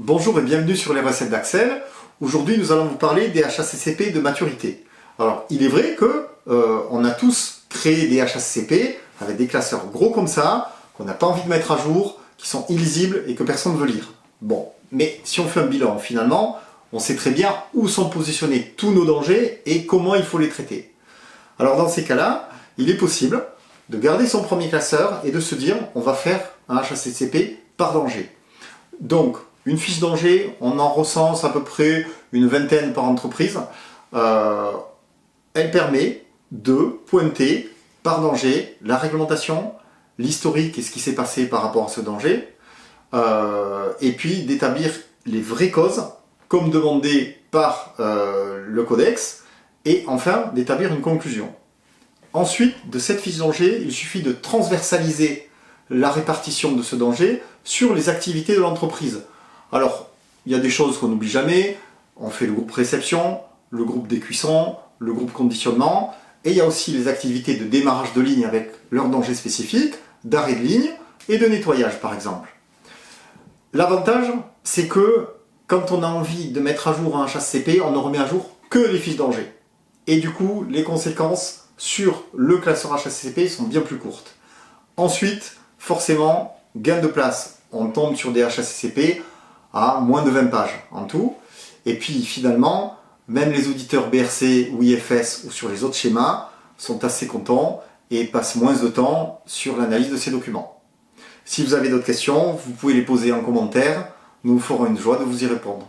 Bonjour et bienvenue sur les recettes d'Axel. Aujourd'hui, nous allons vous parler des HACCP de maturité. Alors, il est vrai que on a tous créé des HACCP avec des classeurs gros comme ça, qu'on n'a pas envie de mettre à jour, qui sont illisibles et que personne ne veut lire. Bon, mais si on fait un bilan, finalement, on sait très bien où sont positionnés tous nos dangers et comment il faut les traiter. Alors, dans ces cas-là, il est possible de garder son premier classeur et de se dire, on va faire un HACCP par danger. Donc, une fiche danger, on en recense à peu près une vingtaine par entreprise. Elle permet de pointer par danger la réglementation, l'historique et ce qui s'est passé par rapport à ce danger, et puis d'établir les vraies causes, comme demandé par le codex, et enfin d'établir une conclusion. Ensuite, de cette fiche danger, il suffit de transversaliser la répartition de ce danger sur les activités de l'entreprise. Alors, il y a des choses qu'on n'oublie jamais, on fait le groupe réception, le groupe des cuissons, le groupe conditionnement, et il y a aussi les activités de démarrage de ligne avec leurs dangers spécifiques, d'arrêt de ligne et de nettoyage par exemple. L'avantage, c'est que quand on a envie de mettre à jour un HACCP, on ne remet à jour que les fiches danger. Et du coup, les conséquences sur le classeur HACCP sont bien plus courtes. Ensuite, forcément, gain de place, on tombe sur des HACCP à moins de 20 pages en tout. Et puis finalement, même les auditeurs BRC ou IFS ou sur les autres schémas sont assez contents et passent moins de temps sur l'analyse de ces documents. Si vous avez d'autres questions, vous pouvez les poser en commentaire. Nous ferons une joie de vous y répondre.